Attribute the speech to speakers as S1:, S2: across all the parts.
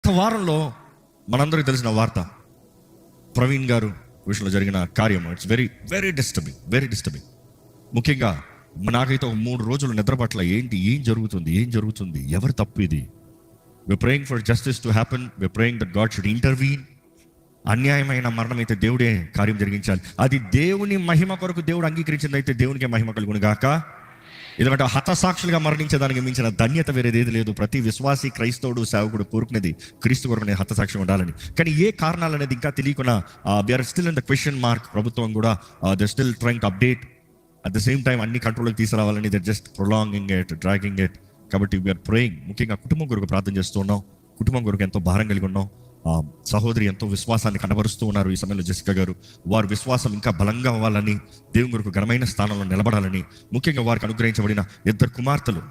S1: గత వారంలో మనందరికీ తెలిసిన వార్త, ప్రవీణ్ గారు విషయంలో జరిగిన కార్యం. It's very very disturbing. ముఖ్యంగా నాకైతే ఒక 3 రోజులు నిద్ర పట్ల. ఏం జరుగుతుంది, ఎవరు తప్పు ఇది? we're praying for justice to happen, we're praying that God should intervene. అన్యాయమైన మరణం అయితే దేవుడే కార్యం జరిగించాలి. అది దేవుని మహిమ కొరకు దేవుడు అంగీకరించింది అయితే దేవునికే మహిమ కలుగును గాక. ఎందుకంటే హతసాక్షులుగా మరణించేదానికి మించిన ధన్యత వేరేది ఏది లేదు. ప్రతి విశ్వాసి, క్రైస్తవుడు, సేవకుడు కోరుకునేది క్రీస్తు కొరకు హతసాక్షి ఉండాలని. కానీ ఏ కారణాలు అనేది ఇంకా తెలియకుండా we're still in the question mark. ప్రభుత్వం కూడా they still trying to update. At the same time అన్ని కంట్రోల్కి తీసుకురావాలని they just prolonging it, dragging it. కాబట్టి వీఆర్ ప్రేయింగ్. ముఖ్యంగా కుటుంబం కొరకు ప్రార్థన చేస్తూ ఉన్నాం. కుటుంబం కొరకు ఎంతో భారం కలిగి ఉన్నాం. సహోదరి ఎంతో విశ్వాసాన్ని కనబరుస్తూ ఉన్నారు ఈ సమయంలో. జెసికా గారు వారి విశ్వాసం ఇంకా బలంగా అవ్వాలని, దేవుని కొరకు ఘనమైన స్థానంలో నిలబడాలని, ముఖ్యంగా వారికి అనుగ్రహించబడిన 2 కుమార్తెలు,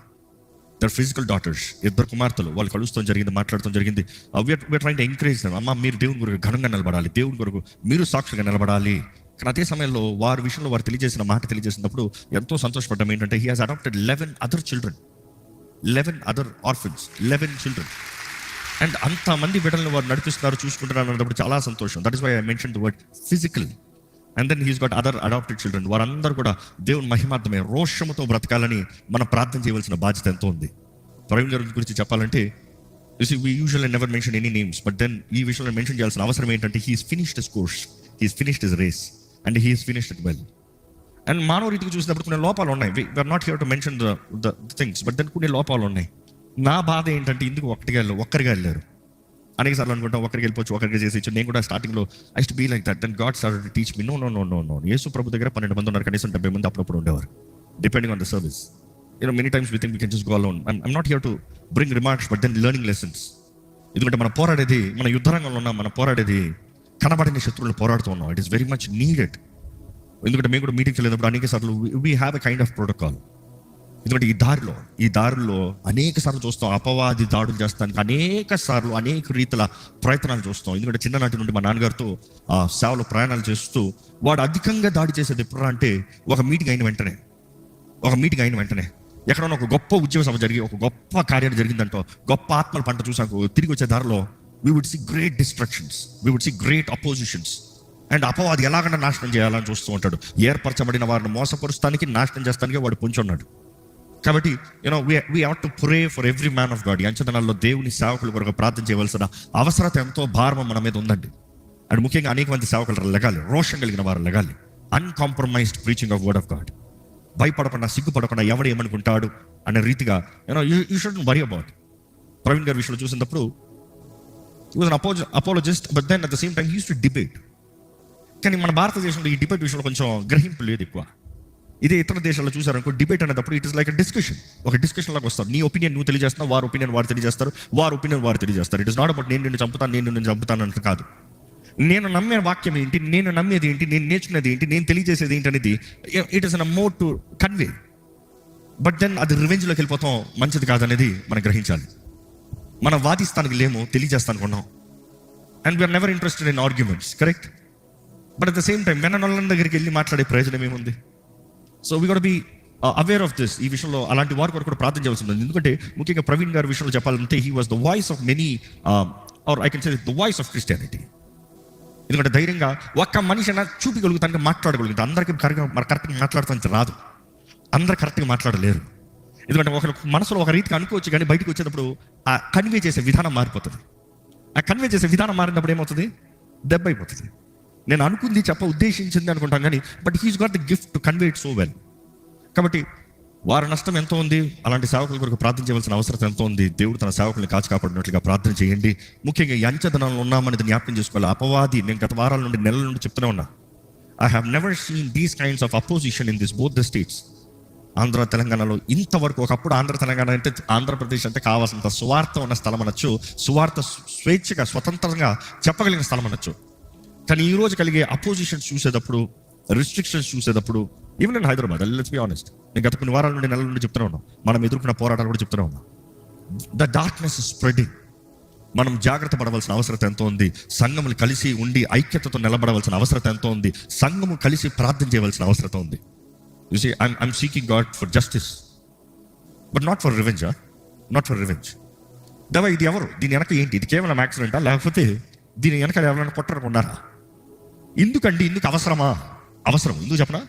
S1: దర్ ఫిజికల్ డాటర్స్, 2 కుమార్తెలు వాళ్ళు కలుస్తాం జరిగింది, మాట్లాడటం జరిగింది. We're trying to encourage them. అమ్మ, మీరు దేవుని కొరకు ఘనంగా నిలబడాలి, దేవుని కొరకు మీరు సాక్షిగా నిలబడాలి. కానీ అదే సమయంలో వారి విషయంలో వారు తెలియజేసినప్పుడు ఎంతో సంతోషపడ్డాం. ఏంటంటే he has adopted 11 other children, 11 other orphans, 11 children. And అంతమంది బిడ్డలను వారు నడిపిస్తున్నారు, చూసుకుంటున్నారు అన్నప్పుడు చాలా సంతోషం. That is why I mention the word physical. And then he's got other adopted children. వారందరూ కూడా దేవుని మహిమార్థమే రోషముతో బ్రతకాలని మనం ప్రార్థన చేయవలసిన బాధ్యత ఎంతో ఉంది. ప్రవీణ్ గారి గురించి చెప్పాలంటే, we usually never mention any names, but then ఈ విషయంలో మెన్షన్ చేయాల్సిన అవసరం ఏంటంటే he's finished his course, he's finished his race, and he's finished it well. And మానవ రీతికి చూసినప్పుడు కొన్ని లోపాలు ఉన్నాయి. we are not here to mention the things, but then కొన్ని లోపాలు ఉన్నాయి. నా బాధ ఏంటంటే ఇందుకు ఒక్కరిగా వెళ్ళారు. అనేక సార్లు అనుకుంటాం ఒక్కరికి వెళ్ళిపోవచ్చు, ఒక్కరికి చేసేయచ్చు. నేను కూడా స్టార్టింగ్లో I to be like that. Then God started to teach me, no. Yesu ప్రభు దగ్గర 12 మంది ఉన్నారు, కనీసం 70 మంది అప్పుడప్పుడు ఉండేవారు, depending on the service. Many times we think we can just go alone. I'm not here to bring remarks, but then learning lessons. ఎందుకంటే మన పోరాడేది, మన యుద్ధరంగంలో ఉన్నాం, మన పోరాడేది కనబడిన శత్రువులు పోరాడుతూ ఉన్నాం. It is very much needed. ఎందుకంటే మేము కూడా మీటింగ్కి వెళ్ళినప్పుడు అనేక సార్లు we have a kind of protocol. ఎందుకంటే ఈ దారిలో అనేక సార్లు చూస్తాం అపవాది దాడులు చేస్తానికి, అనేక రీతిల ప్రయత్నాలు చూస్తాం. ఎందుకంటే చిన్ననాటి నుండి మా నాన్నగారితో సేవలో ప్రయాణాలు చేస్తూ వాడు అధికంగా దాడి చేసేది ఎప్పుడు అంటే, ఒక మీటింగ్ అయిన వెంటనే ఎక్కడన్నా ఒక గొప్ప ఉద్యమ సభ జరిగి ఒక గొప్ప కార్యాలు జరిగిందంటో, గొప్ప ఆత్మల పంట చూసాక తిరిగి వచ్చే దారిలో we would see great destructions, we would see great oppositions. And అపవాది ఎలాగైనా నాశనం చేయాలని చూస్తూ ఉంటాడు. ఏర్పరచబడిన వారిని మోసపరుస్తానికి, నాశనం చేస్తానికి వాడు పొంచున్నాడు. కాబట్టి we ought to pray for every man of God. ఈ అంచనాల్లో దేవుని సేవకుల కొరకు ప్రార్థన చేయవలసిన అవసరత ఎంతో భారం మన మీద ఉందండి. అండ్ ముఖ్యంగా అనేక మంది సేవకులు లెగాలి, రోషం కలిగిన వారు లెగాలి. Uncompromised preaching of word of God. భయపడకుండా, సిగ్గుపడకుండా ఎవడు ఏమనుకుంటాడు అనే రీతిగా you shouldn't worry about. Praveen గారి విషయంలో చూసినప్పుడు he was an apologist, but then at the same time he used to debate. కానీ మన భారతదేశంలో ఈ డిబేట్ విషయంలో కొంచెం గ్రహింపు లేదు ఎక్కువ. ఇదే ఇతర దేశాల్లో చూసారనుకో, డిబేట్ అనేటప్పుడు ఇట్ ఇస్ లైక్ ఒక డిస్కషన్ లాగా వస్తారు. నీ ఒపీనియన్ నువ్వు తెలియజేస్తున్నావు, వారి ఒపీనియన్ వారు తెలియజేస్తారు, వారి ఒపీనియన్ వారు తెలియజేస్తారు. ఇట్ ఇస్ నాట్ అబౌట్ నేను నిన్ను చంపుతాను అంటే కాదు. నేను నమ్మే వాక్యం ఏంటి, నేను నమ్మేది ఏంటి, నేను నేర్చుకునేది ఏంటి, నేను తెలియజేసేది ఏంటి అనేది it is an more to convey. But then అది రివెంజ్లోకి వెళ్ళిపోతాం, మంచిది కాదనేది మనం గ్రహించాలి. మనం వాదిస్తానికి లేము, తెలియజేస్తానికి ఉన్నాం. And we are never interested in arguments, correct? But at the same time వెననొల్ల దగ్గరికి వెళ్ళి మాట్లాడే ప్రయోజనం ఏముంది? So we got be aware of this. ఈ విషయంలో అలాంటి వారి కొరకు కూడా ప్రార్థన చేయాల్సి ఉంది. ఎందుకంటే ముఖ్యంగా ప్రవీణ్ గారి విషయంలో చెప్పాలంటే he was the voice of many, or I can say the voice of Christianity. ఎందుకంటే ధైర్యంగా ఒక్క మనిషి అయినా చూపించగలుగుతానికి, మాట్లాడగలుగుతాం. అందరికీ కరెక్ట్గా మాట్లాడటానికి రాదు, అందరు కరెక్ట్గా మాట్లాడలేరు. ఎందుకంటే ఒక మనసులో ఒక రీతికి అనుకోవచ్చు, కానీ బయటకు వచ్చేటప్పుడు ఆ కన్వే చేసే విధానం మారిపోతుంది. ఆ కన్వే చేసే విధానం మారినప్పుడు ఏమవుతుంది? దెబ్బ అయిపోతుంది. నేను అనుకుంది ఉద్దేశించింది అనుకుంటాను, కానీ but he's got the gift to convey it so well. కాబట్టి వారి నష్టం ఎంతో ఉంది. అలాంటి సేవకుల కొరకు ప్రార్థన చేయవలసిన అవసరం ఎంతో ఉంది. దేవుడు తన సేవకుల్ని కాచి కాపాడినట్లుగా ప్రార్థన చేయండి. ముఖ్యంగా ఈ అంచెదనంలో ఉన్నామనేది జ్ఞాపకం చేసుకోవాలి. అపవాది, నేను గత వారాల నుండి, నెలల నుండి చెప్తూనే ఉన్నా, I have never seen these kinds of opposition in this both the states. Andhra తెలంగాణలో ఇంతవరకు, ఒకప్పుడు ఆంధ్ర తెలంగాణ అంటే, ఆంధ్రప్రదేశ్ అంటే కావాల్సినంత సువార్త ఉన్న స్థలం అనొచ్చు, సువార్త స్వేచ్ఛగా స్వతంత్రంగా చెప్పగలిగిన స్థలం అనొచ్చు. కానీ ఈ రోజు కలిగే అపోజిషన్స్ చూసేటప్పుడు, రిస్ట్రిక్షన్స్ చూసేటప్పుడు, even in Hyderabad, let's be honest, నేను గత కొన్ని వారాల నుండి, నెలల నుండి చెప్తూనే ఉన్నాం, మనం ఎదుర్కొన్న పోరాటాలు కూడా చెప్తూనే ఉన్నాం. The darkness is spreading. మనం జాగ్రత్త పడవలసిన అవసరం ఎంతో ఉంది. సంఘములు కలిసి ఉండి ఐక్యతతో నిలబడవలసిన అవసరం ఎంతో ఉంది. సంఘము కలిసి ప్రార్థన చేయవలసిన అవసరం ఉంది. You see, I'm seeking God for justice, but not for revenge, not for revenge. దేవా ఇది ఎవరు, దీని వెనక ఏంటి, ఇది కేవలం యాక్సిడెంటా లేకపోతే దీని వెనక ఎవరైనా కొట్టరుకున్నారా? ఎందుకండి, ఎందుకు అవసరమా? అవసరం ఎందుకు చెప్పనా?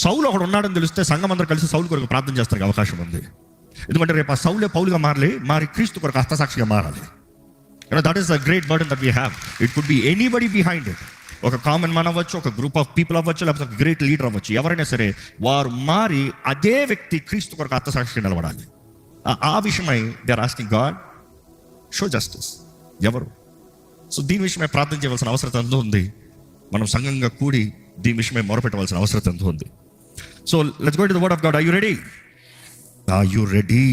S1: సౌలు ఒకడు ఉన్నాడని తెలిస్తే సంఘం అందరూ కలిసి సౌలు కొరకు ప్రార్థన చేస్తానికి అవకాశం ఉంది. ఎందుకంటే రేపు ఆ సౌలే పౌలుగా మారి క్రీస్తు కొరకు హస్తసాక్షిగా మారాలి. That is the great burden that we have. It could be anybody behind it. ఒక కామన్ మ్యాన్ అవ్వచ్చు, ఒక గ్రూప్ ఆఫ్ పీపుల్ అవ్వచ్చు, లేకపోతే ఒక గ్రేట్ లీడర్ అవ్వచ్చు. ఎవరైనా సరే వారు మారి అదే వ్యక్తి క్రీస్తు కొరకు హస్తసాక్షిగా నిలబడాలి. ఆ విషయమై they are asking God show justice. ఎవరు? సో దీని విషయమై ప్రార్థన చేయవలసిన అవసరం ఎంతో ఉంది. మనం సంఘంగా కూడి దీని విషయమై మొరపెట్టవలసిన అవసరం ఎంతో ఉంది. So let's go to the word of God. Are you ready? Are you ready?